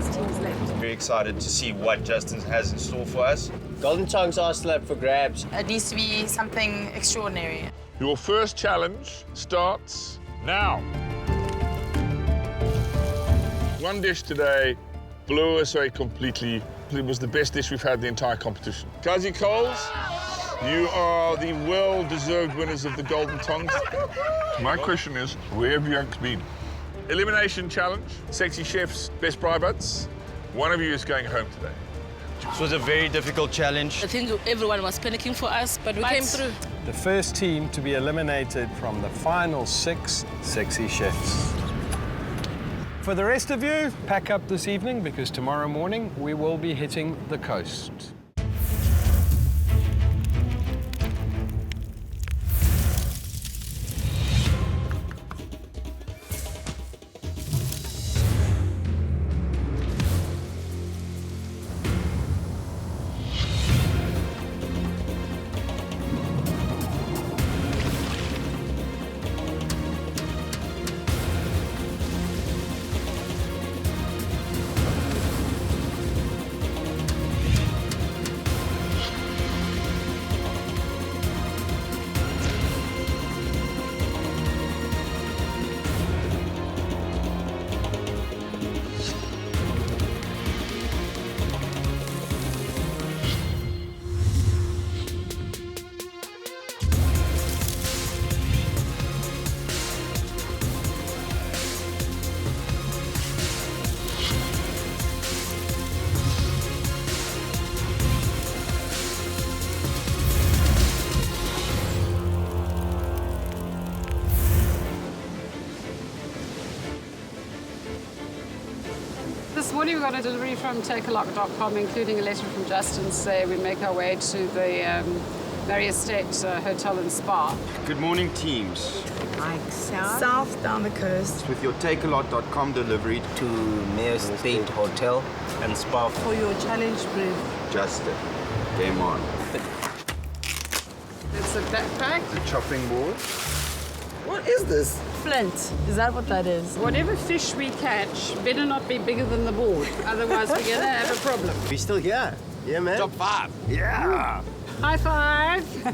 6 teams left. Very excited to see what Justin has in store for us. Golden tongues are still up for grabs. It needs to be something extraordinary. Your first challenge starts now. One dish today blew us away completely. It was the best dish we've had the entire competition. Kazi Coles, you are the well-deserved winners of the Golden Tongues. My question is, where have you been? Elimination challenge, sexy chefs, best BRAAI butts. One of you is going home today. This was a very difficult challenge. I think everyone was panicking for us, but we came through. The first team to be eliminated from the final 6 sexy chefs. For the rest of you, pack up this evening because tomorrow morning we will be hitting the coast. This morning we got a delivery from takealot.com, including a letter from Justin saying we make our way to the Marriott Estate Hotel and Spa. Good morning, teams. Like south down the coast. With your takealot.com delivery To Marriott Estate Hotel and Spa. For your challenge group. Justin, game on. It's a backpack. The chopping board. What is this? Flint. Is that what that is? Whatever fish we catch better not be bigger than the board, otherwise we're going to have a problem. We're still here. Yeah, man. Top 5. Yeah. High five!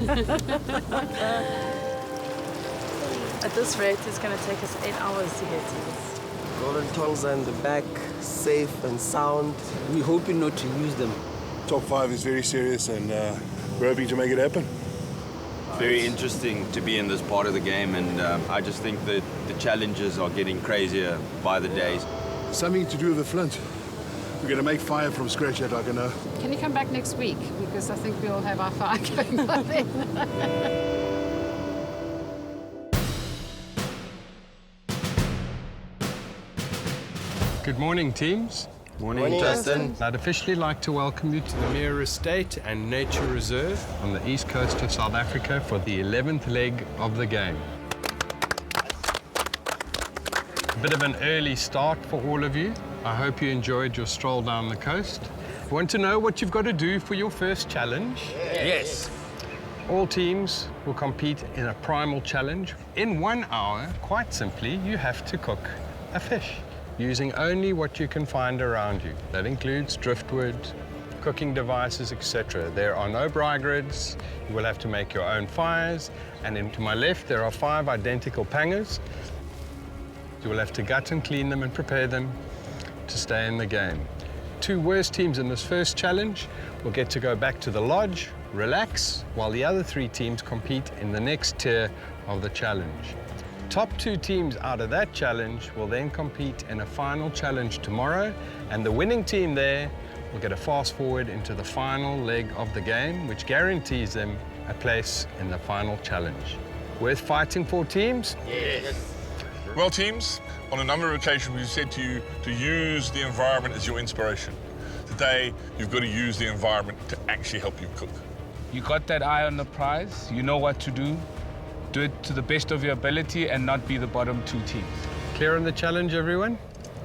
At this rate, it's going to take us 8 hours to get to this. Golden tongues are in the back, safe and sound. We're hoping not to lose them. Top 5 is very serious, and we're hoping to make it happen. Very interesting to be in this part of the game, and I just think that the challenges are getting crazier by the days. Something to do with the flint. We're going to make fire from scratch, that I can know. Can you come back next week? Because I think we'll have our fire going by then. Good morning, teams. Morning, Justin. I'd officially like to welcome you to the Marriott Estate and Nature Reserve on the east coast of South Africa for the 11th leg of the game. A bit of an early start for all of you. I hope you enjoyed your stroll down the coast. Want to know what you've got to do for your first challenge? Yes. All teams will compete in a primal challenge. In 1 hour, quite simply, you have to cook a fish using only what you can find around you. That includes driftwood, cooking devices, etc. There are no BRAAI grids. You will have to make your own fires. And then to my left, there are 5 identical pangers. You will have to gut and clean them and prepare them to stay in the game. 2 worst teams in this first challenge will get to go back to the lodge, relax, while the other 3 teams compete in the next tier of the challenge. Top 2 teams out of that challenge will then compete in a final challenge tomorrow, and the winning team there will get a fast forward into the final leg of the game, which guarantees them a place in the final challenge. Worth fighting for, teams? Yes. Well, teams, on a number of occasions we've said to you to use the environment as your inspiration. Today, you've got to use the environment to actually help you cook. You got that eye on the prize, you know what to do. Do it to the best of your ability and not be the bottom 2 teams. Clear on the challenge, everyone?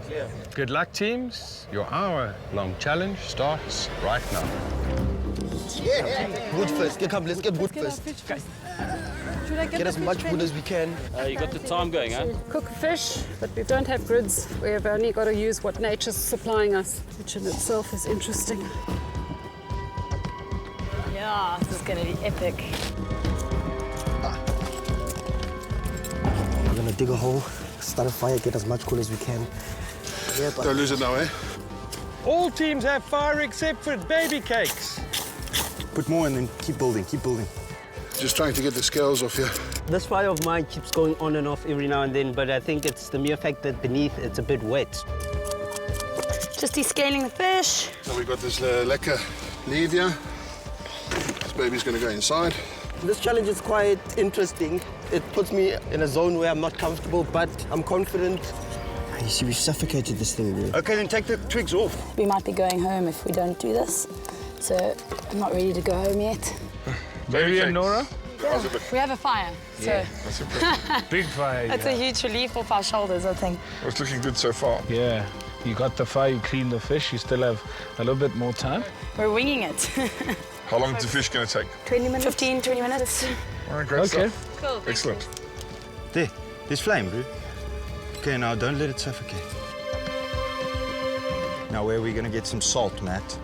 Clear. Good luck, teams. Your hour-long challenge starts right now. Yeah. Wood first. Come, let's get wood first. Should I Get as much wood as we can. You got the time going, huh? Cook fish, but we don't have grids. We've only got to use what nature's supplying us, which in itself is interesting. Yeah, this is going to be epic. We're gonna dig a hole, start a fire, get as much coal as we can. Yeah, but Don't lose it now, eh? All teams have fire except for baby cakes. Put more and then keep building, keep building. Just trying to get the scales off here. this fire of mine keeps going on and off every now and then, but I think it's the mere fact that beneath it's a bit wet. Just descaling the fish. So we've got this lekker leaf here. This baby's going to go inside. This challenge is quite interesting. It puts me in a zone where I'm not comfortable, but I'm confident. You see, we suffocated this thing, bro. Okay, then take the twigs off. We might be going home if we don't do this. So I'm not ready to go home yet. Baby and Nora? Yeah, we have a fire, so That's impressive. Big fire. it's a huge relief off our shoulders, I think. Well, it's looking good so far. Yeah. You got the fire, you clean the fish, you still have a little bit more time. We're winging it. How long is the fish going to take? 20 minutes. 15, 20 minutes. All right, great stuff. Cool. Excellent. There's flame, bro. Okay, now don't let it suffocate. Now where are we gonna get some salt, Matt?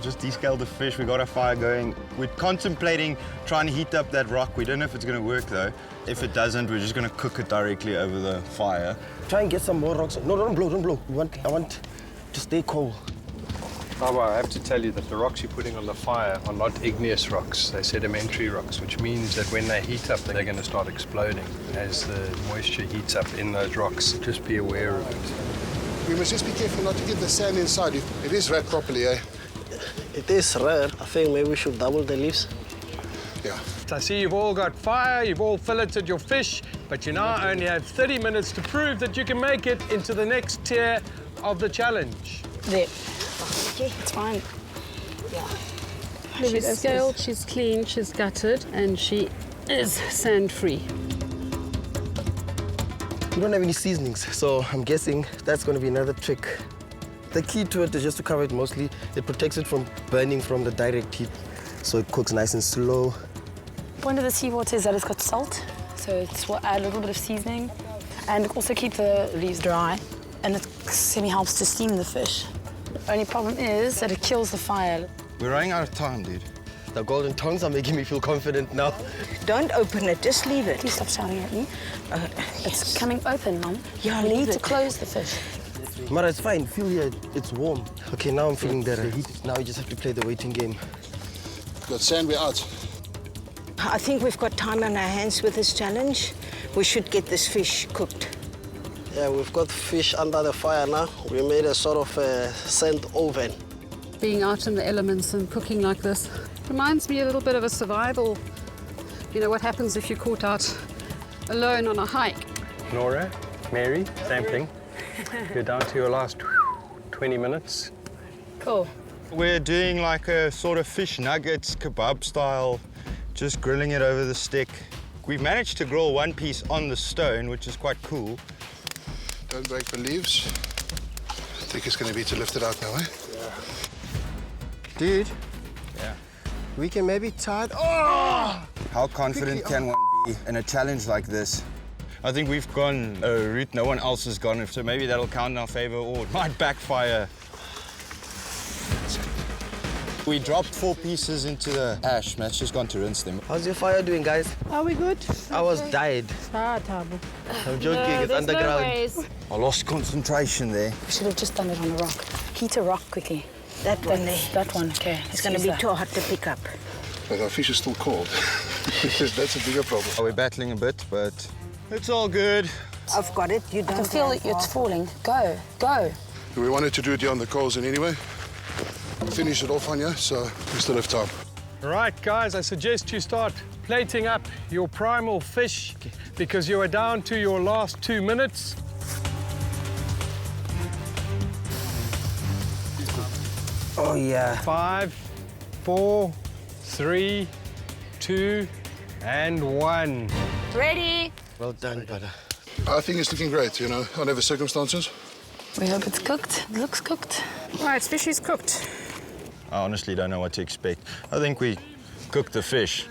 Just descale the fish, we got a fire going. We're contemplating trying to heat up that rock. We don't know if it's gonna work though. If it doesn't, we're just gonna cook it directly over the fire. Try and get some more rocks. No, don't blow, don't blow. I want to stay cold. Baba, I have to tell you that the rocks you're putting on the fire are not igneous rocks. They're sedimentary rocks, which means that when they heat up, they're going to start exploding as the moisture heats up in those rocks. Just be aware of it. We must just be careful not to get the sand inside. It is wrapped properly, eh? It is rare. I think maybe we should double the leaves. Yeah. I see you've all got fire, you've all filleted your fish, but you now only have 30 minutes to prove that you can make it into the next tier of the challenge. There. Okay, it's fine. Yeah. She's scaled, she's clean, she's gutted, and she is sand-free. We don't have any seasonings, so I'm guessing that's going to be another trick. The key to it is just to cover it mostly. It protects it from burning from the direct heat, so it cooks nice and slow. The point of the seawater is that it's got salt, so it will add a little bit of seasoning and also keep the leaves dry, and it semi-helps to steam the fish. The only problem is that it kills the fire. We're running out of time, dude. The golden tongues are making me feel confident now. Don't open it, just leave it. Please stop shouting at me. It's coming open, Mum. Yeah, we leave need it. to close the fish. Mara, it's fine. Feel here, it's warm. Okay, now I'm feeling better. Now we just have to play the waiting game. Got sand, we're out. I think we've got time on our hands with this challenge. We should get this fish cooked. Yeah, we've got fish under the fire now. We made a sort of sand oven. Being out in the elements and cooking like this reminds me a little bit of a survival. You know, what happens if you're caught out alone on a hike? Nora, Mary, same thing. You're down to your last 20 minutes. Cool. We're doing like a sort of fish nuggets, kebab style, just grilling it over the stick. We've managed to grill one piece on the stone, which is quite cool. Don't break the leaves. I think it's going to be to lift it out now, eh? Dude. Yeah. We can maybe tie it. Oh! How confident can one be in a challenge like this? I think we've gone a route no one else has gone, so maybe that'll count in our favor, or it might backfire. We dropped 4 pieces into the ash. Matt's just gone to rinse them. How's your fire doing, guys? Are we good? Ours died. Tabu. I'm joking, it's underground. I lost concentration there. We should have just done it on a rock. Heat a rock quickly. That one there. That one, okay. It's going to be too hot to pick up. But our fish is still cold. That's a bigger problem. We're battling a bit, but it's all good. I've got it. You don't I can feel have that it's falling. Go, go. We wanted to do it here on the coals in anyway. Finish it off on you, so we still have time. Right, guys, I suggest you start plating up your primal fish because you are down to your last 2 minutes. Oh, yeah. 5, 4, 3, 2, and 1. Ready? Well done, brother. I think it's looking great, you know, under the circumstances. We hope it's cooked. It looks cooked. Right, fish is cooked. I honestly don't know what to expect. I think we cooked the fish.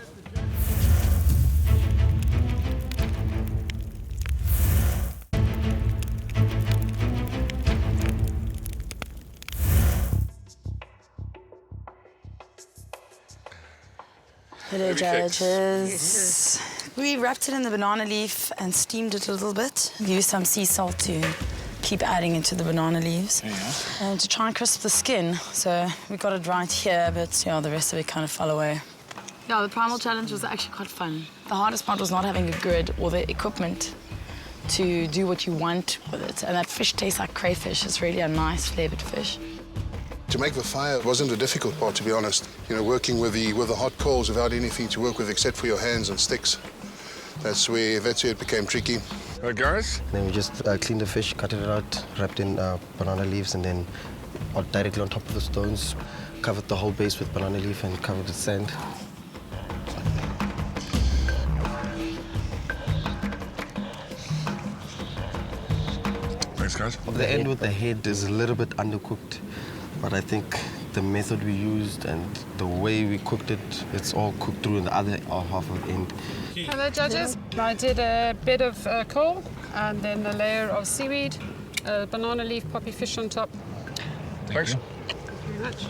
Hello, judges. We wrapped it in the banana leaf and steamed it a little bit. Used some sea salt to keep adding into the banana leaves. And to try and crisp the skin. So we got it right here, but yeah, the rest of it kind of fell away. Yeah, the primal challenge was actually quite fun. The hardest part was not having a grid or the equipment to do what you want with it. And that fish tastes like crayfish. It's really a nice flavored fish. To make the fire wasn't a difficult part, to be honest. You know, working with the hot coals without anything to work with except for your hands and sticks. That's where it became tricky. Guys? Then we just cleaned the fish, cut it out, wrapped in banana leaves, and then directly on top of the stones, covered the whole base with banana leaf and covered with sand. Thanks, guys. The end with the head is a little bit undercooked, but I think the method we used and the way we cooked it, it's all cooked through in the other half of the end. Hello, judges. I did a bit of coal and then a layer of seaweed, a banana leaf poppy fish on top. Thanks. Very much.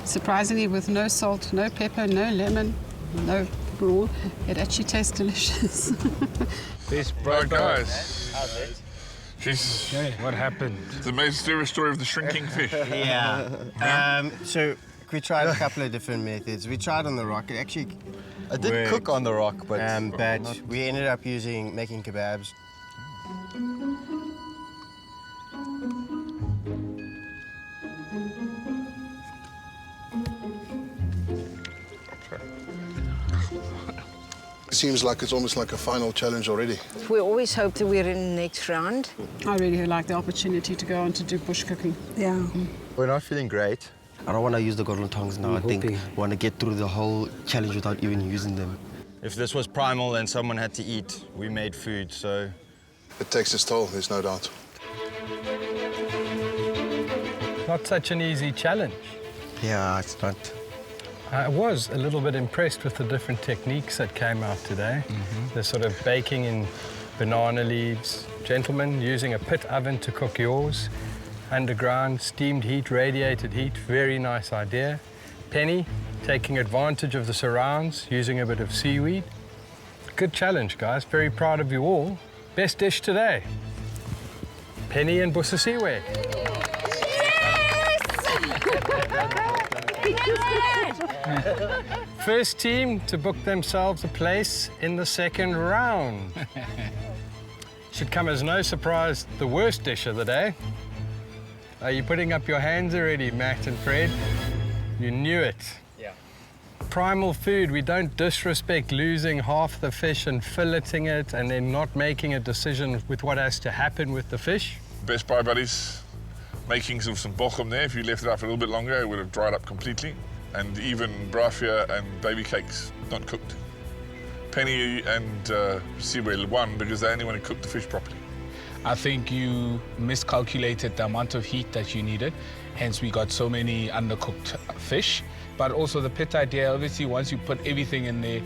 Surprisingly, with no salt, no pepper, no lemon, no brawn, it actually tastes delicious. This Right, guys. Jesus. What happened? The mysterious story of the shrinking fish. Yeah. So we tried a couple of different methods. We tried on the rock. It actually I did worked, cook on the rock, but we ended up making kebabs. It seems like it's almost like a final challenge already. We always hope that we're in the next round. I really like the opportunity to go on to do bush cooking. Yeah. we're not feeling great. I don't want to use the golden tongs now. I think I want to get through the whole challenge without even using them. If this was primal and someone had to eat, we made food, so... It takes its toll, there's no doubt. Not such an easy challenge. Yeah, it's not. I was a little bit impressed with the different techniques that came out today. The sort of baking in banana leaves. Gentlemen using a pit oven to cook yours. Underground, steamed heat, radiated heat, very nice idea. Penny taking advantage of the surrounds, using a bit of seaweed. Good challenge, guys. Very proud of you all. Best dish today. Penny and Busisiwe. First team to book themselves a place in the second round. Should come as no surprise, the worst dish of the day. Are you putting up your hands already, Matt and Fred? You knew it. Yeah. Primal food, we don't disrespect losing half the fish and filleting it and then not making a decision with what has to happen with the fish. Best BRAAI buddies. Makings of some bochem there. If you left it up for a little bit longer, it would have dried up completely. And even braafia and baby cakes, not cooked. Penny and Siwe won because they only want to cook the fish properly. I think you miscalculated the amount of heat that you needed, hence we got so many undercooked fish. But also the pit idea, obviously once you put everything in there,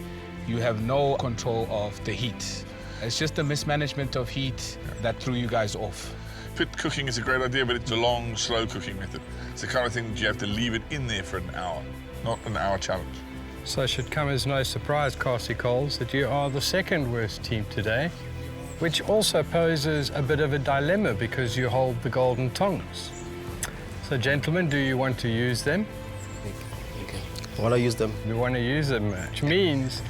you have no control of the heat. It's just the mismanagement of heat that threw you guys off. Pit cooking is a great idea, but it's a long, slow cooking method. It's the kind of thing that you have to leave it in there for an hour, not an hour challenge. So it should come as no surprise, Cassie Coles, that you are the second worst team today, which also poses a bit of a dilemma because you hold the golden tongs. So gentlemen, do you want to use them? I want to use them. You want to use them, which means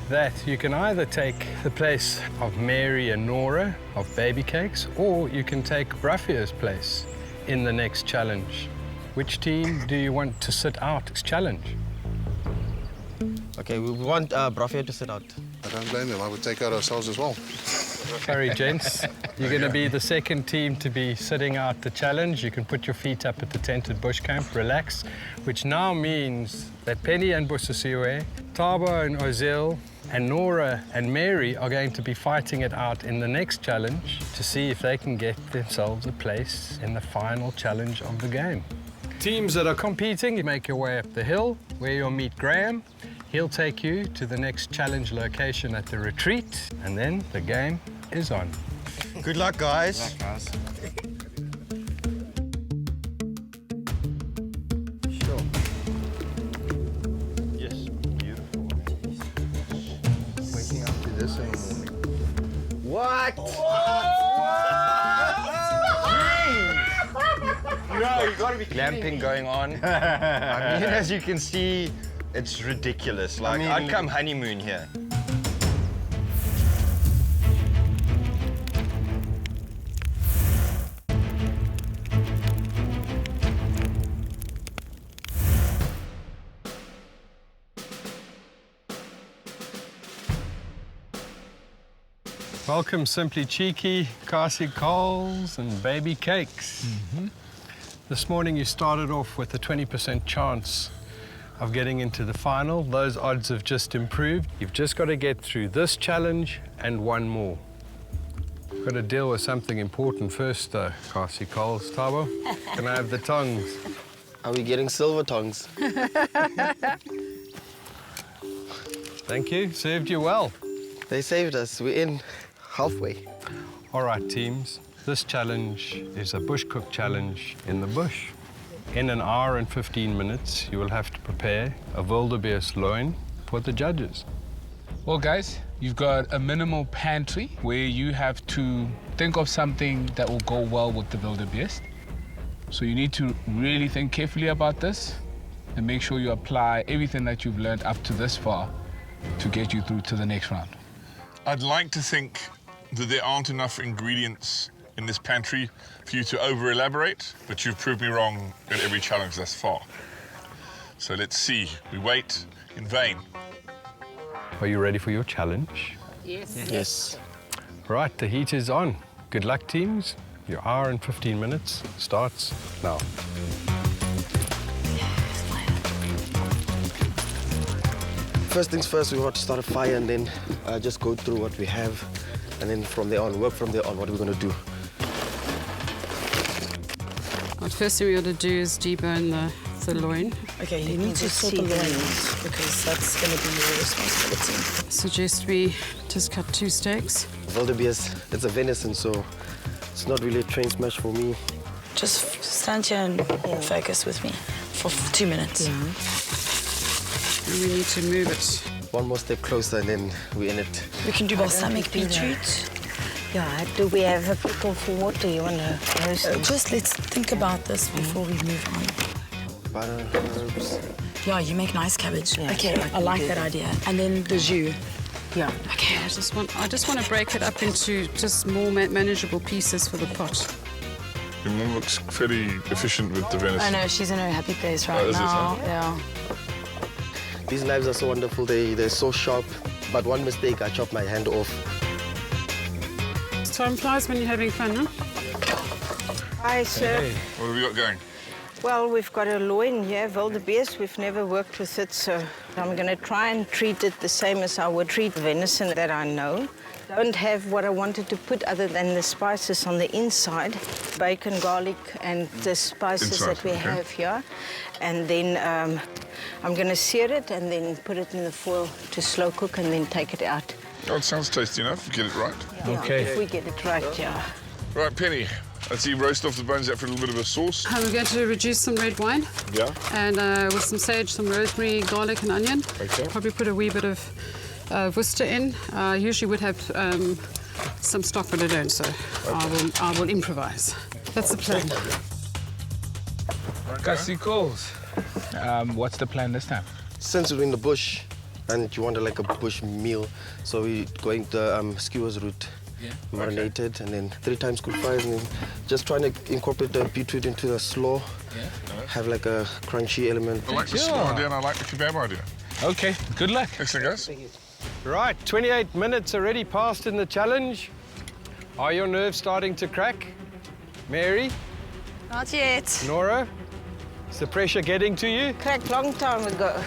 that you can either take the place of Mary and Nora of baby cakes, or you can take Braffia's place in the next challenge. Which team do you want to sit out this challenge? Okay, we want Braffia to sit out. I don't blame them. I would take out ourselves as well. Sorry, gents. You're going to be the second team to be sitting out the challenge. You can put your feet up at the tented bush camp, relax, which now means that Penny and Busisiwe, Tabo and Ozil, and Nora and Mary are going to be fighting it out in the next challenge to see if they can get themselves a place in the final challenge of the game. Teams that are competing, you make your way up the hill where you'll meet Graham. He'll take you to the next challenge location at the retreat, and then the game is on. Good luck, guys. Good luck, guys. Sure. Yes, beautiful. Waking up to this in the morning. What? No, you gotta be glamping going on. I mean, as you can see, it's ridiculous. Like, I'd come honeymoon here. Welcome, Simply Cheeky, Kasi Coles and Baby Cakes. This morning you started off with a 20% chance of getting into the final. Those odds have just improved. You've just got to get through this challenge and one more. You've got to deal with something important first though, Kasi Coles. Tabo, can I have the tongs? Are we getting silver tongs? Thank you, served you well. They saved us. We're in halfway. All right, teams. This challenge is a bush cook challenge in the bush. In an hour and 15 minutes, you will have to prepare a wildebeest loin for the judges. Well, guys, you've got a minimal pantry where you have to think of something that will go well with the wildebeest. So you need to really think carefully about this and make sure you apply everything that you've learned up to this far to get you through to the next round. I'd like to think that there aren't enough ingredients in this pantry for you to over-elaborate, but you've proved me wrong at every challenge thus far. So let's see. We wait in vain. Are you ready for your challenge? Yes. Yes. Right, the heat is on. Good luck, teams. Your hour and 15 minutes starts now. First things first, we want to start a fire and then just go through what we have. And then from there on, work from there on, what are we going to do? What first thing we ought to do is debone the loin. Okay, you need to sort the loins because that's going to be your responsibility. I suggest we just cut 2 steaks. Wildebeest, it's a venison, so it's not really a train smash for me. Just stand here and focus with me for 2 minutes. And we need to move it. One more step closer and then we in it. We can do balsamic beetroot. Yeah, do we have a pickle for what? Do you want to roast it? Just let's think about this before we move on. Butter, herbs. Yeah, you make nice cabbage. Yeah, okay, so I like that idea. And then the jus. Yeah. Okay, I just want to break it up into just more manageable pieces for the pot. Your mum looks fairly efficient with the venison. I know, she's in her happy place right is it, now. huh? Yeah. These knives are so wonderful. They're so sharp. But one mistake, I chopped my hand off. Time flies when you're having fun, huh? Hi, sir. Hey. What have we got going? Well, we've got a loin here, wildebeest. We've never worked with it, so I'm going to try and treat it the same as I would treat venison that I know. Don't have what I wanted to put other than the spices on the inside, bacon, garlic, and the spices that we have here. And then I'm going to sear it and then put it in the foil to slow cook and then take it out. Oh, it sounds tasty enough. Get it right. Yeah, Okay. if we get it right, yeah. Right, Penny. Let's see, roast off the bones out for a little bit of a sauce. We're going to reduce some red wine Yeah. and with some sage, some rosemary, garlic and onion. Okay. Probably put a wee bit of Worcester in. I usually would have some stock, but I don't, so I will improvise. That's the plan. Kasi Coles, what's the plan this time? Since we're in the bush and you want like a bush meal, so we're going the skewers route. Marinated and then 3 times cooked fries and then just trying to incorporate the beetroot into the slaw. Have like a crunchy element. I like the slaw idea and I like the kebab idea. Okay, good luck. Excellent, guys. Right, 28 minutes already passed in the challenge. Are your nerves starting to crack? Mary? Not yet. Nora? Is the pressure getting to you? Cracked long time ago.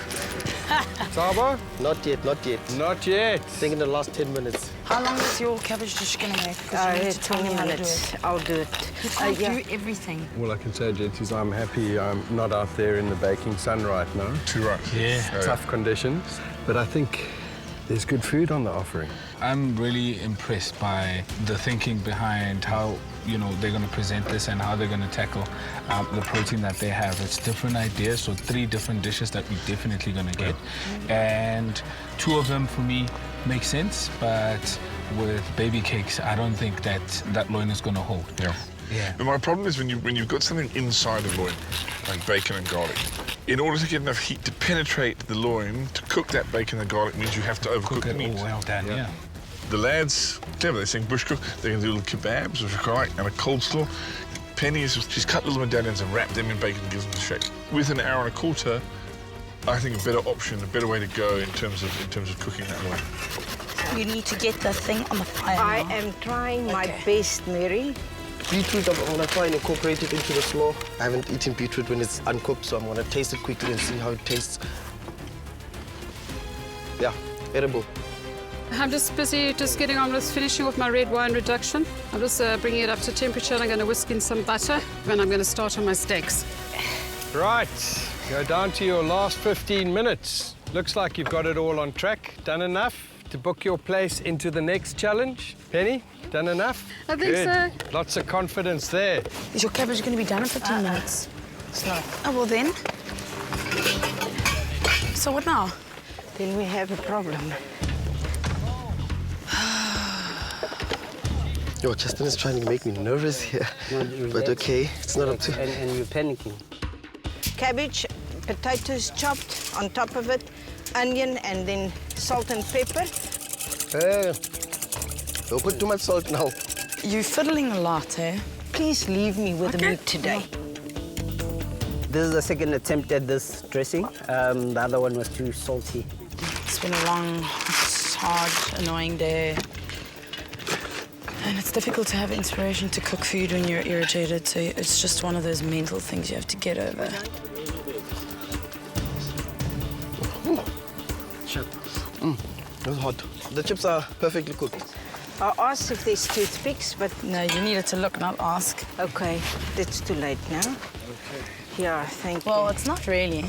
Sabo? Not yet, not yet. Not yet. I think in the last 10 minutes. How long is your cabbage dish going to make? 'Cause you need to tell 20 me how to do minutes. it. I'll do it. You can't yeah. do everything. All I can say, gents, is I'm happy I'm not out there in the baking sun right now. Too right. Yeah. Tough conditions, but I think there's good food on the offering. I'm really impressed by the thinking behind how, you know, they're going to present this and how they're going to tackle the protein that they have. It's different ideas, so 3 different dishes that we're definitely going to get. And 2 of them, for me, make sense, but with baby cakes, I don't think that loin is going to hold. Yeah. Yeah. But my problem is when you've got something inside a loin, like bacon and garlic, in order to get enough heat to penetrate the loin, to cook that bacon and garlic means you have to overcook the meat. Oh, well done, yeah. The lads, clever, they sing bush cook, they can do little kebabs with garlic and a cold slaw. Penny, she's cut little medallions and wrapped them in bacon and gives them the shape. With an hour and a quarter, I think a better option, a better way to go in terms of cooking that loin. You need to get the thing on the fire. I am trying my best, Mary. Beetroot, I'm gonna try and incorporate it into the slaw. I haven't eaten beetroot when it's uncooked, so I'm gonna taste it quickly and see how it tastes. Yeah, edible. I'm just busy getting on with finishing off my red wine reduction. I'm just bringing it up to temperature and I'm going to whisk in some butter and I'm going to start on my steaks. Right, go down to your last 15 minutes. Looks like you've got it all on track. Done enough to book your place into the next challenge? Penny, done enough? I think so. Lots of confidence there. Is your cabbage going to be done in 15 minutes? It's not. Oh, well then. So what now? Then we have a problem. Yo, Justin is trying to make me nervous here. But okay, it's not up to... And you're panicking. Cabbage, potatoes chopped on top of it, onion, and then salt and pepper. Don't put too much salt now. You're fiddling a lot, eh? Please leave me with the meat today. This is the second attempt at this dressing. The other one was too salty. It's been a long, hard, annoying day. And it's difficult to have inspiration to cook food when you're irritated, so it's just one of those mental things you have to get over. It's hot. The chips are perfectly cooked. I asked if there's toothpicks, but... No, you needed to look, not ask. Okay, it's too late now. Okay. Yeah, thank you. Well, it's not really.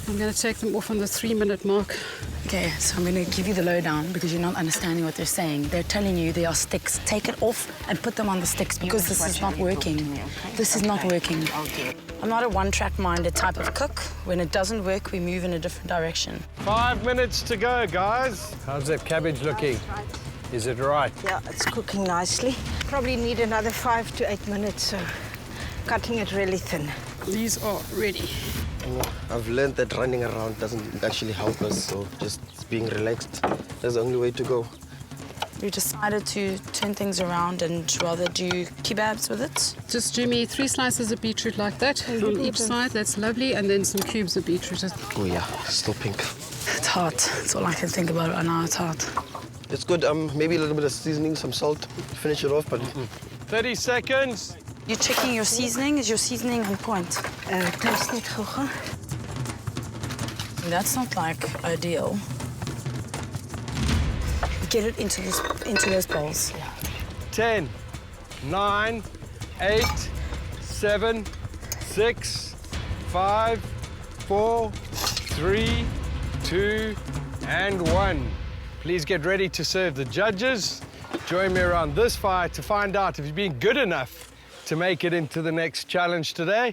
I'm going to take them off on the 3-minute mark. Okay, so I'm going to give you the lowdown because you're not understanding what they're saying. They're telling you they are sticks. Take it off and put them on the sticks because this is not working. This is not working. I'm not a one-track-minded type of cook. When it doesn't work, we move in a different direction. 5 minutes to go, guys. How's that cabbage looking? Is it right? Yeah, it's cooking nicely. Probably need another 5 to 8 minutes, so cutting it really thin. These are ready. I've learned that running around doesn't actually help us, so just being relaxed, that's the only way to go. We decided to turn things around and rather do kebabs with it. Just do me 3 slices of beetroot like that on each side. That's lovely. And then some cubes of beetroot. Oh, yeah, still pink. It's hot. That's all I can think about right now. It's hot. It's good. Maybe a little bit of seasoning, some salt, finish it off, but... 30 seconds. You're checking your seasoning. Is your seasoning on point? Taste it, Gogo. That's not like ideal. Get it into those bowls. 10, 9, 8, 7, 6, 5, 4, 3, 2, and 1. Please get ready to serve the judges. Join me around this fire to find out if you've been good enough to make it into the next challenge today.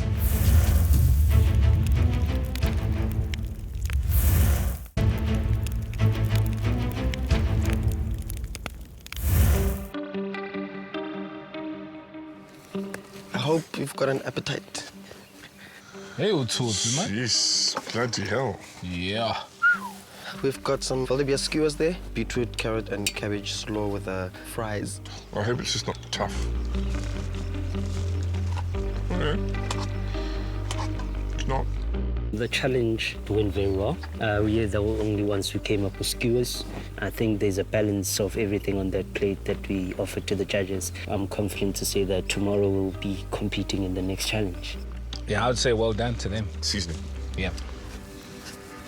I hope you've got an appetite. Hey, what's man? Yes, bloody hell. Yeah. We've got some wildebeest skewers there, beetroot, carrot, and cabbage slaw with fries. I hope it's just not tough. Okay. It's not. The challenge went very well. We are the only ones who came up with skewers. I think there's a balance of everything on that plate that we offered to the judges. I'm confident to say that tomorrow we'll be competing in the next challenge. Yeah, I would say well done to them. Seasoning. Yeah.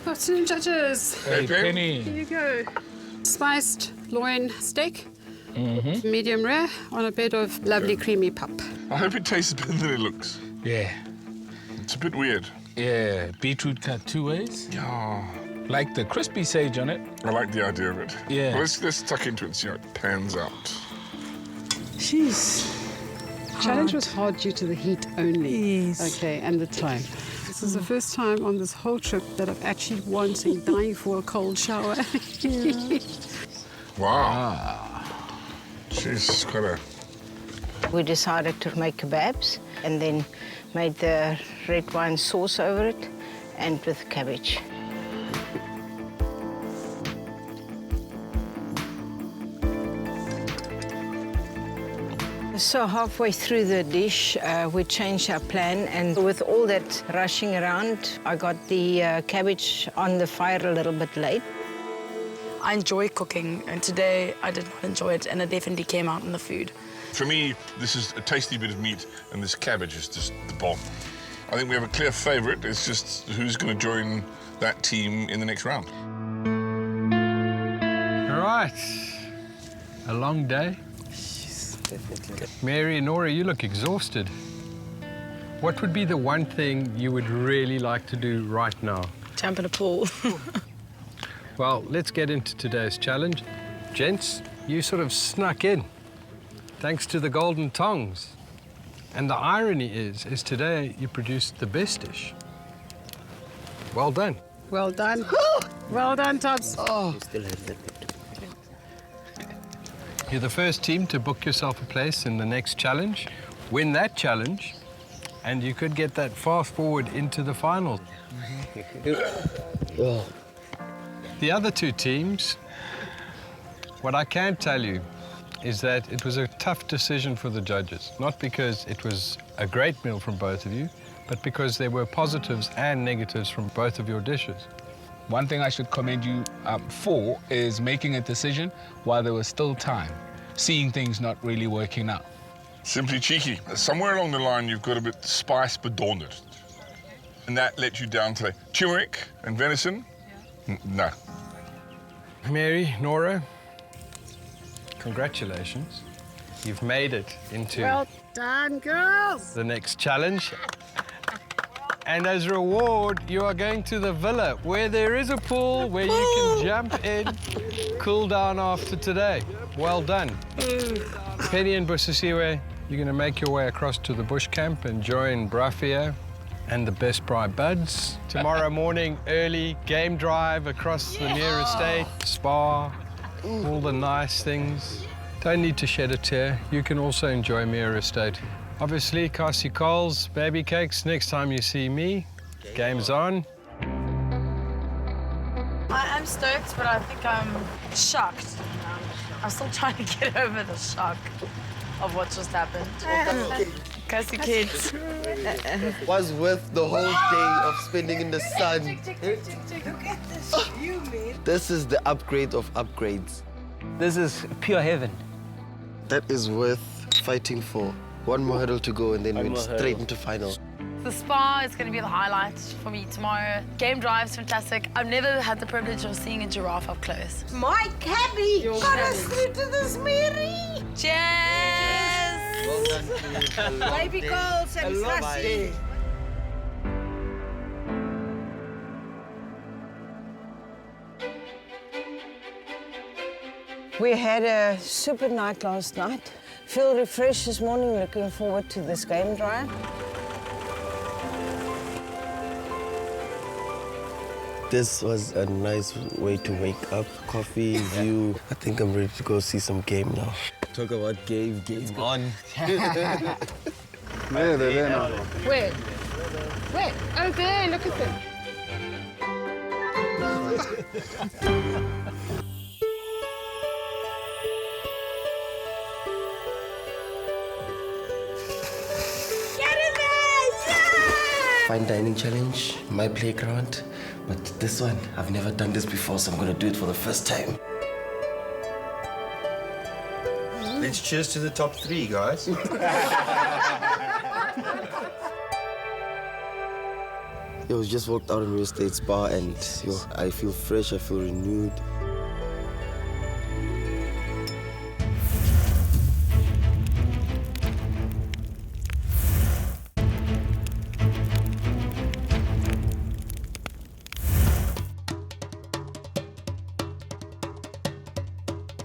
Afternoon, judges. Hey, Penny. Here you go. Spiced loin steak, medium rare, on a bed of lovely creamy pup. I hope it tastes better than it looks. Yeah. It's a bit weird. Yeah, beetroot cut 2 ways. Yeah. Like the crispy sage on it. I like the idea of it. Yeah. Well, let's tuck into it and see how it pans out. Jeez. Challenge was hard due to the heat only. Yes. Okay, and the time. This is the first time on this whole trip that I've actually wanting, dying for a cold shower. Wow. Jeez, it's quite a... We decided to make kebabs and then made the red wine sauce over it and with cabbage. So halfway through the dish, we changed our plan, and with all that rushing around, I got the cabbage on the fire a little bit late. I enjoy cooking, and today I did not enjoy it, and it definitely came out in the food. For me, this is a tasty bit of meat, and this cabbage is just the bomb. I think we have a clear favourite. It's just who's going to join that team in the next round. All right. A long day. Mary and Nora, you look exhausted. What would be the one thing you would really like to do right now? Jump in a pool. Well, let's get into today's challenge. Gents, you sort of snuck in, thanks to the golden tongs. And the irony is today you produced the best dish. Well done. Well done. Well done, Tods. You still have that bit. You're the first team to book yourself a place in the next challenge. Win that challenge, and you could get that fast forward into the final. The other two teams, what I can tell you is that it was a tough decision for the judges. Not because it was a great meal from both of you, but because there were positives and negatives from both of your dishes. One thing I should commend you for is making a decision while there was still time, seeing things not really working out. Simply cheeky. Somewhere along the line, you've got a bit spice bedonderd. And that let you down today. Turmeric and venison? No. Mary, Nora, congratulations. You've made it into Well done, girls. the next challenge. And as a reward, you are going to the villa where there is a pool where you can jump in, cool down after today. Well done. Penny and Busisiwe, you're going to make your way across to the bush camp and join BRAAI and the best BRAAI buds. Tomorrow morning, early game drive across the near estate, spa, all the nice things. Don't need to shed a tear. You can also enjoy Mere Estate. Obviously, Kasi Coles, baby cakes, next time you see me, game's on. I'm stoked, but I think I'm shocked. I'm still trying to get over the shock of what just happened. Kasi kids. Was worth the whole day of spending in the sun. Look at this view, man. This is the upgrade of upgrades. This is pure heaven. That is worth fighting for. One more hurdle to go, and then we're straight into final. The spa is going to be the highlight for me tomorrow. Game drive's fantastic. I've never had the privilege of seeing a giraffe up close. My cabbie got us through to this, Mary. Cheers! Well done. Baby calls and fussy. We had a super night last night. Feel refreshed this morning, looking forward to this game drive. This was a nice way to wake up. Coffee, view. I think I'm ready to go see some game now. Talk about game on. Where? Where? Oh, there, look at them. Fine dining challenge, my playground. But this one, I've never done this before, so I'm gonna do it for the first time. Let's cheers to the top 3, guys. Yo, just walked out of real estate spa and yo, I feel fresh, I feel renewed.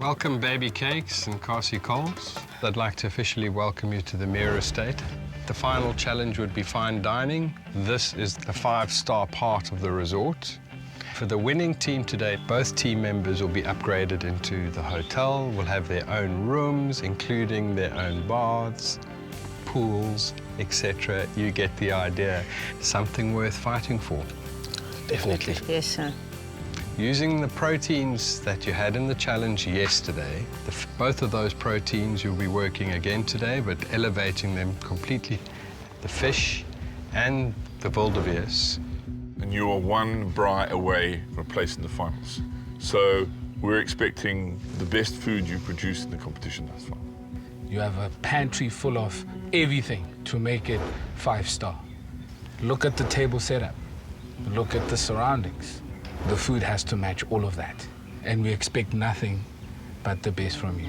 Welcome, Baby Cakes and Kasi Coles. I'd like to officially welcome you to the Mere Estate. The final challenge would be fine dining. This is the 5-star part of the resort. For the winning team today, both team members will be upgraded into the hotel, will have their own rooms, including their own baths, pools, etc. You get the idea. Something worth fighting for. Definitely. Yes, sir. Using the proteins that you had in the challenge yesterday, both of those proteins you'll be working again today, but elevating them completely. The fish and the wildebeest. And you are 1 BRAAI away from placing the finals. So we're expecting the best food you produce in the competition thus far. You have a pantry full of everything to make it 5-star. Look at the table setup. Look at the surroundings. The food has to match all of that. And we expect nothing but the best from you.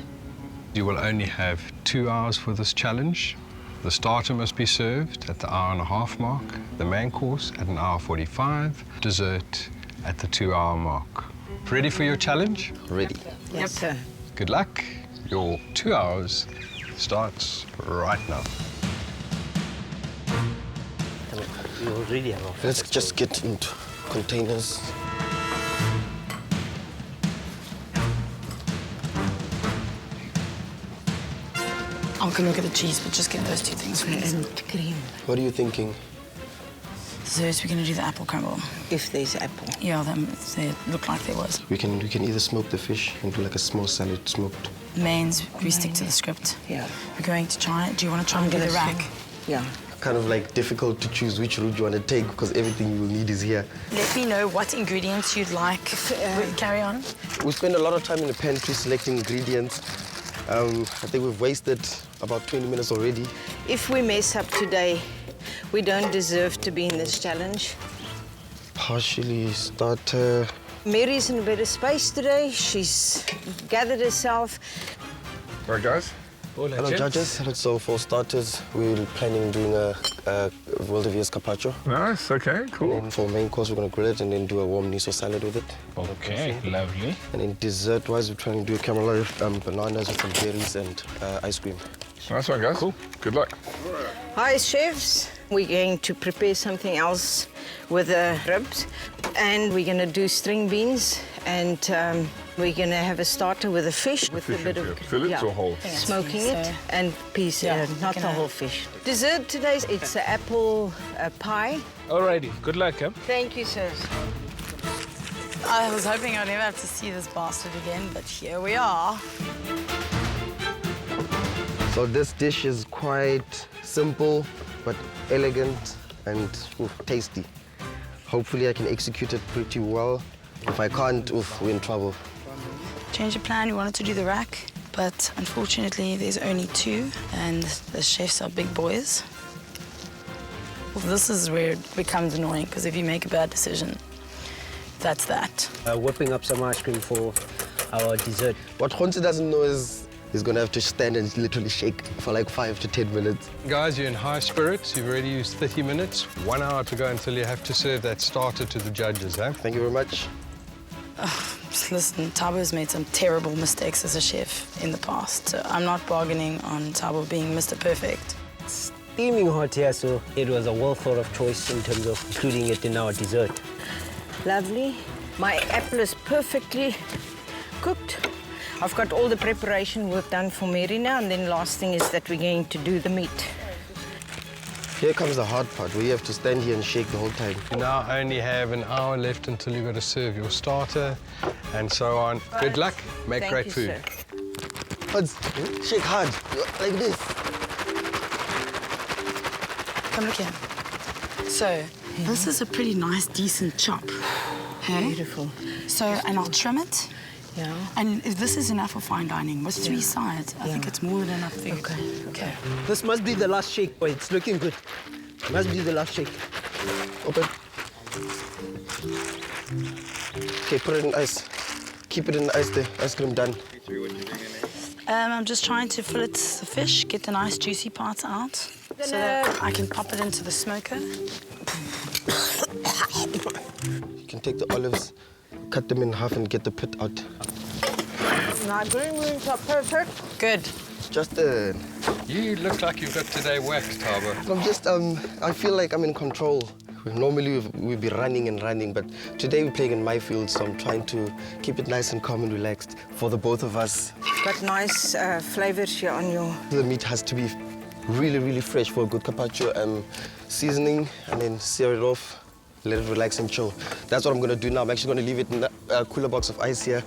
You will only have 2 hours for this challenge. The starter must be served at the 1.5-hour mark, the main course at 1:45, dessert at the 2-hour mark. Ready for your challenge? Ready. Yes, sir. Good luck. Your 2 hours starts right now. You already have. Let's just get into containers. I can look at the cheese, but just get those 2 things for me. And cream. What are you thinking? Desserts, we're gonna do the apple crumble. If there's apple. Yeah, they look like there was. We can either smoke the fish and do like a small salad smoked. Mains, we stick to the script. Yeah. We're going to try it. Do you want to try and do the rack? Yeah. Kind of like difficult to choose which route you want to take because everything you will need is here. Let me know what ingredients you'd like. Carry on. We spend a lot of time in the pantry selecting ingredients. I think we've wasted about 20 minutes already. If we mess up today, we don't deserve to be in this challenge. Partially starter. Mary's in a better space today. She's gathered herself. All right, guys. Hello, judges. So for starters, we're planning on doing a wildebeest carpaccio. Nice, okay, cool. And for main course, we're going to grill it and then do a warm miso salad with it. Okay, lovely. And then dessert-wise, we're trying to do a caramelized bananas with some berries and ice cream. Nice one, guys. Cool. Good luck. Hi, chefs. We're going to prepare something else with the ribs. And we're going to do string beans. And we're going to have a starter with a fish. With a bit of fillets or whole? Smoking it and piece, not the whole fish. Dessert today, it's an apple pie. Alrighty, good luck, huh? Thank you, sirs. I was hoping I'd never have to see this bastard again, but here we are. So this dish is quite simple, but elegant and tasty. Hopefully I can execute it pretty well. If I can't, we're in trouble. Change of plan, we wanted to do the rack, but unfortunately there's only 2, and the chefs are big boys. Well, this is where it becomes annoying, because if you make a bad decision, that's that. Whipping up some ice cream for our dessert. What Khonsi doesn't know is he's going to have to stand and literally shake for like 5 to 10 minutes. Guys, you're in high spirits. You've already used 30 minutes. 1 hour to go until you have to serve that starter to the judges, eh? Thank you very much. Listen, Tabo's made some terrible mistakes as a chef in the past. So I'm not bargaining on Tabo being Mr. Perfect. Steaming hot here, so it was a well thought of choice in terms of including it in our dessert. Lovely. My apple is perfectly cooked. I've got all the preparation work done for Mary now, and then last thing is that we're going to do the meat. Here comes the hard part, where you have to stand here and shake the whole time. You now only have an hour left until you've got to serve your starter and so on. Good luck. Make great food. Odds, shake hard, like this. Come look here. So, this is a pretty nice, decent chop. Hey? Beautiful. So, and I'll trim it. Yeah. And if this is enough for fine dining, with 3 sides, I think it's more than enough food. Okay. This must be the last shake, boy. It's looking good. Must be the last shake. Open. Okay, put it in ice. Keep it in the ice there. Ice cream done. I'm just trying to fillet the fish, get the nice juicy parts out, so that I can pop it into the smoker. You can take the olives, cut them in half and get the pit out. My green beans are perfect. Good. Justin. You look like you've got today waxed, Harbour. I'm just, I feel like I'm in control. Normally we'd be running and running, but today we're playing in my field, so I'm trying to keep it nice and calm and relaxed for the both of us. Got nice flavors here on your... The meat has to be really, really fresh for a good carpaccio. Seasoning and then sear it off, let it relax and chill. That's what I'm gonna do now. I'm actually gonna leave it in a cooler box of ice here.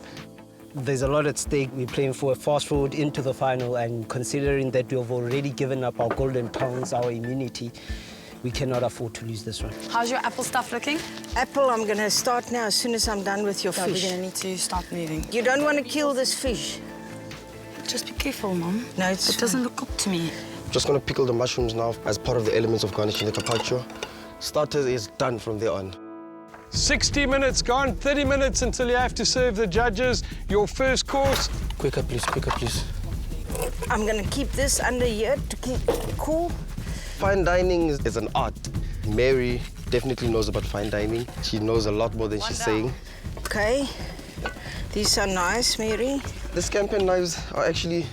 There's a lot at stake. We're playing for a fast forward into the final, and considering that we've already given up our golden tongues, our immunity, we cannot afford to lose this one. How's your apple stuff looking? Apple, I'm gonna start now as soon as I'm done with your fish. We're gonna need to start moving. You don't want to kill this fish. Just be careful, Mom. No, it doesn't look cooked to me. Just gonna pickle the mushrooms now as part of the elements of garnishing the carpaccio. Starter is done from there on. 60 minutes gone, 30 minutes until you have to serve the judges your first course. Quicker, please, quicker, please. I'm gonna keep this under here to keep cool. Fine dining is an art. Mary definitely knows about fine dining. She knows a lot more than she's saying. Okay. These are nice, Mary. The scampi knives are actually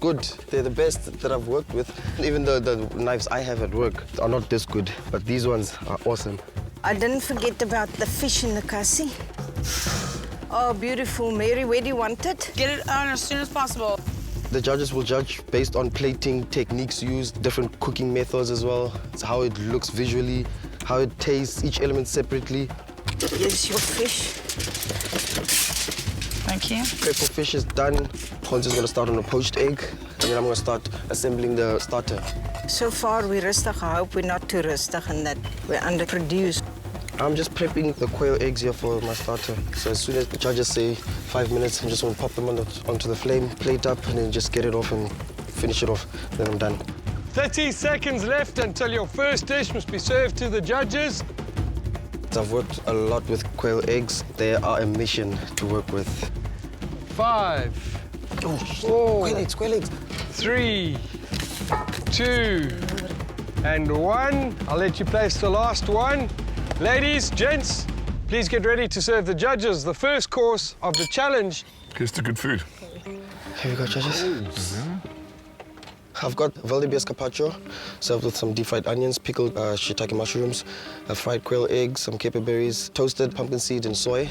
good. They're the best that I've worked with. Even the knives I have at work are not this good, but these ones are awesome. I didn't forget about the fish in the cassie. Oh, beautiful, Mary. Where do you want it? Get it on as soon as possible. The judges will judge based on plating, techniques used, different cooking methods as well. It's how it looks visually, how it tastes, each element separately. Here's your fish. Thank you. Pepper fish is done. Ponce is going to start on a poached egg, and then I'm going to start assembling the starter. So far, we're rustig. I hope we're not too rustig and that we're underproduced. I'm just prepping the quail eggs here for my starter. So as soon as the judges say 5 minutes, I'm just going to pop them onto the flame, plate up, and then just get it off and finish it off. Then I'm done. 30 seconds left until your first dish must be served to the judges. I've worked a lot with quail eggs. They are a mission to work with. 5, 4, quail eggs. 3, 2, and 1. I'll let you place the last one. Ladies, gents, please get ready to serve the judges the first course of the challenge. Here's the good food. Here we go, judges. I've got wildebeest carpaccio, served with some deep-fried onions, pickled shiitake mushrooms, fried quail eggs, some caper berries, toasted pumpkin seed and soy,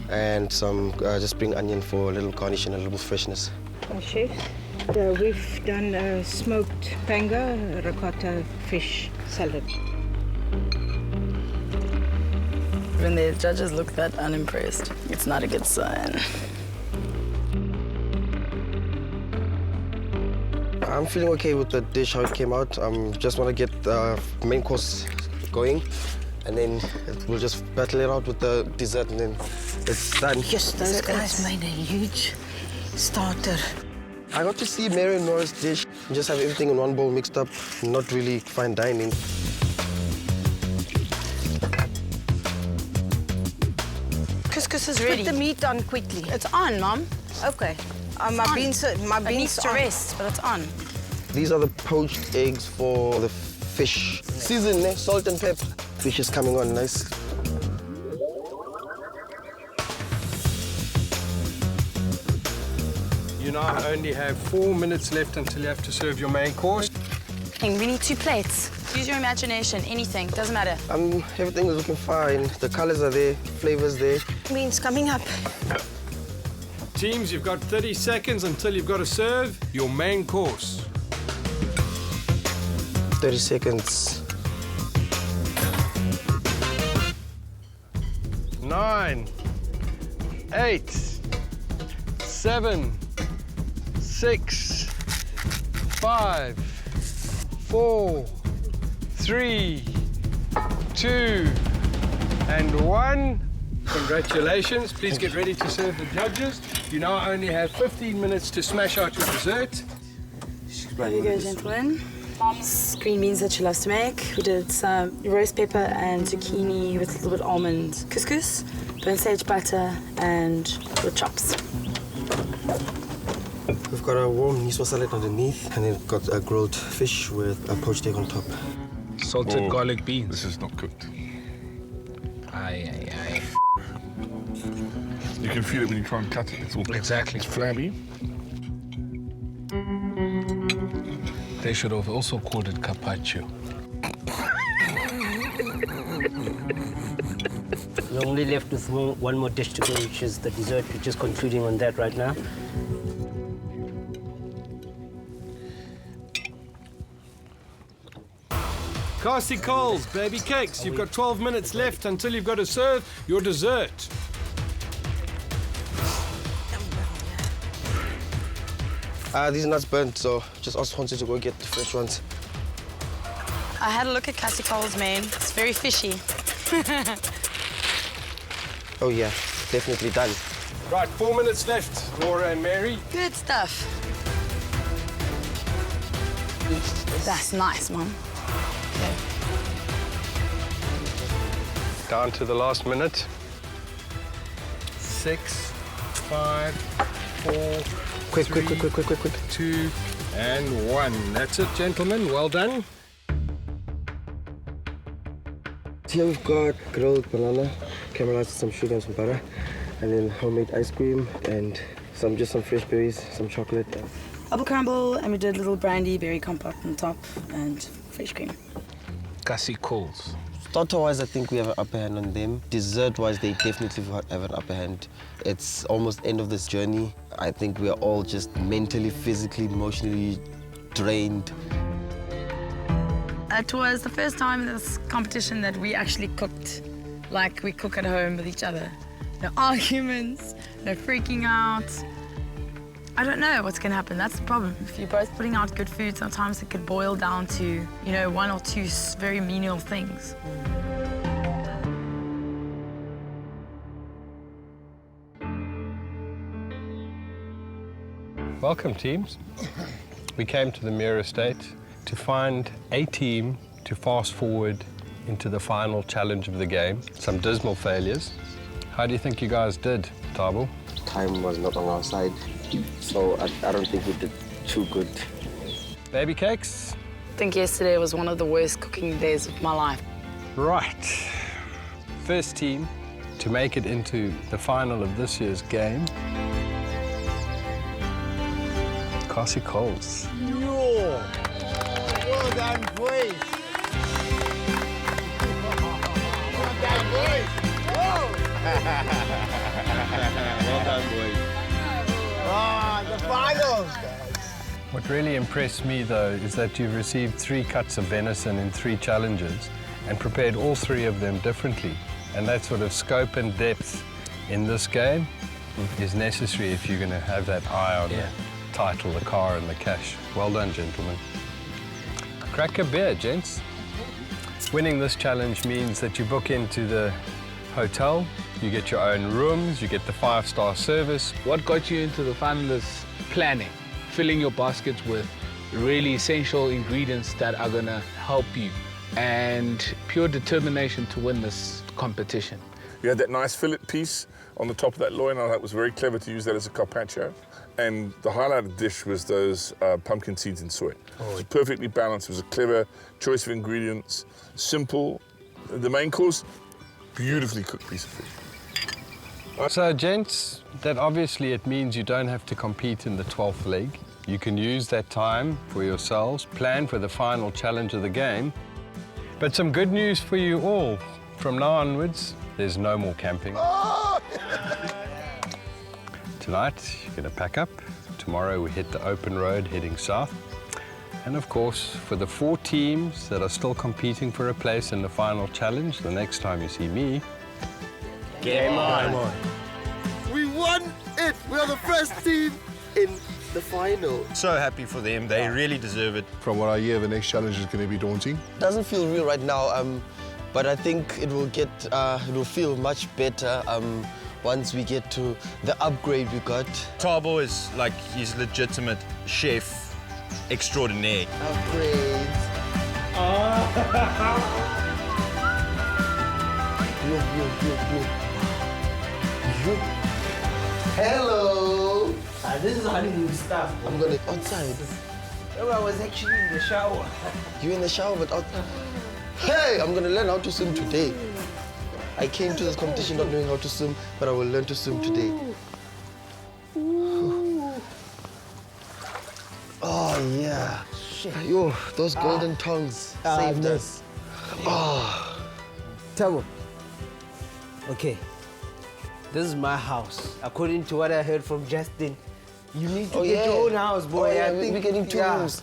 and some just spring onion for a little garnish and a little freshness. Oh, Chef, we've done smoked panga ricotta fish salad. When the judges look that unimpressed, it's not a good sign. I'm feeling okay with the dish, how it came out. Just want to get the main course going, and then we'll just battle it out with the dessert, and then it's done. Yes, those guys made a huge starter. I got to see Mary and Nora's dish, just have everything in one bowl mixed up, not really fine dining. Couscous is ready. Put the meat on quickly. It's on, Mom. Okay. My beans it needs to rest, but it's on. These are the poached eggs for the fish. Season, salt and pepper. Fish is coming on nice. You now only have 4 minutes left until you have to serve your main course. We need 2 plates. Use your imagination, anything, doesn't matter. Everything is looking fine. The colors are there, flavors there. Beans coming up. Teams, you've got 30 seconds until you've got to serve your main course. 30 seconds. 9, 8, 7, 6, 5, 4, 3, 2, and 1. Congratulations. Please get ready to serve the judges. You now only have 15 minutes to smash out your dessert. Here you go, gentlemen. Mom's green beans that she loves to make. We did some roast pepper and zucchini with a little bit of almond couscous, burnt sage butter, and little chops. We've got a warm miso salad underneath, and then got a grilled fish with a poached egg on top. Salted garlic beans. This is not cooked. Aye, aye, aye. You can feel it when you try and cut it. It's all Exactly. It's flabby. They should have also called it carpaccio. We're only left with one more dish to go, which is the dessert. We're just concluding on that right now. Cassie Coles, baby cakes. You've got 12 minutes left until you've got to serve your dessert. These nuts burnt, so just asked Honsi to go get the fresh ones. I had a look at Cassie Cole's main. It's very fishy. Oh yeah, definitely done. Right, 4 minutes left, Laura and Mary. Good stuff. That's nice, Mum. Down to the last minute. 6, 5, 4, Quick, 3, quick. 2, and 1. That's it, gentlemen. Well done. Here we've got grilled banana, caramelized with some sugar and some butter, and then homemade ice cream and just some fresh berries, some chocolate. Apple crumble, and we did a little brandy berry compote on top, and fresh cream. Cassie Coles. Starter-wise, I think we have an upper hand on them. Dessert-wise, they definitely have an upper hand. It's almost end of this journey. I think we're all just mentally, physically, emotionally drained. It was the first time in this competition that we actually cooked like we cook at home with each other. No arguments, no freaking out. I don't know what's going to happen. That's the problem. If you're both putting out good food, sometimes it could boil down to, you know, 1 or 2 very menial things. Welcome, teams. We came to the Mere Estate to find a team to fast forward into the final challenge of the game. Some dismal failures. How do you think you guys did, Tabo? Time was not on our side, so I don't think we did too good. Baby cakes? I think yesterday was one of the worst cooking days of my life. Right. First team to make it into the final of this year's game. Cassie Coles. Yo! Well done, boys. Well done, boys. Well done, boys. Ah, the finals, guys. What really impressed me, though, is that you've received 3 cuts of venison in 3 challenges and prepared all 3 of them differently. And that sort of scope and depth in this game is necessary if you're going to have that eye on the title, the car, and the cash. Well done, gentlemen. Crack a beer, gents. Winning this challenge means that you book into the hotel, you get your own rooms, you get the 5-star service. What got you into the finalists? Planning, filling your baskets with really essential ingredients that are gonna help you, and pure determination to win this competition. You had that nice fillet piece on the top of that loin. I thought it was very clever to use that as a carpaccio. And the highlighted dish was those pumpkin seeds and soy. It was perfectly balanced. It was a clever choice of ingredients, simple. The main course, beautifully cooked piece of fish. So, gents, that obviously it means you don't have to compete in the 12th leg. You can use that time for yourselves, plan for the final challenge of the game. But some good news for you all. From now onwards, there's no more camping. Tonight, you're going to pack up. Tomorrow, we hit the open road heading south. And of course, for the 4 teams that are still competing for a place in the final challenge, the next time you see me, Game on. We won it! We are the first team in the final. So happy for them. They really deserve it. From what I hear, the next challenge is going to be daunting. Doesn't feel real right now, but I think it will feel much better once we get to the upgrade we got. Tabo is like, he's legitimate chef extraordinaire. Upgrade. Hello. This is honeymoon stuff. I'm gonna outside. No, I was actually in the shower. You in the shower, but out. Hey, I'm gonna learn how to swim today. I came to this competition not knowing how to swim, but I will learn to swim today. Oh yeah. Shit. Yo, those golden tongues saved us. Oh. Tabo. Okay. This is my house. According to what I heard from Justin, you need to get your own house, boy. Oh, yeah, I think we're getting two rooms.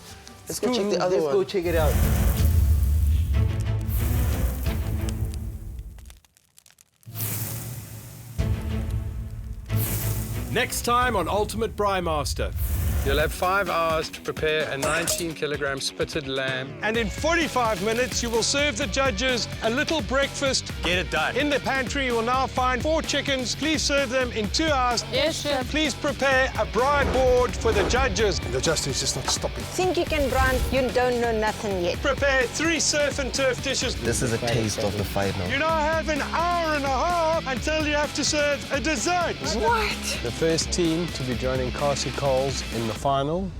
Let's go check the other one. Let's go check it out. Next time on Ultimate BRAAI Master. You'll have 5 hours to prepare a 19-kilogram spitted lamb. And in 45 minutes, you will serve the judges a little breakfast. Get it done. In the pantry, you will now find 4 chickens. Please serve them in 2 hours. Yes, chef. Please prepare a BRAAI board for the judges. The Justin's just not stopping. Think you can, Brian? You don't know nothing yet. Prepare 3 surf and turf dishes. This is a taste of the final. You now have an hour and a half until you have to serve a dessert. What? The first team to be joining Cassie Coles in the final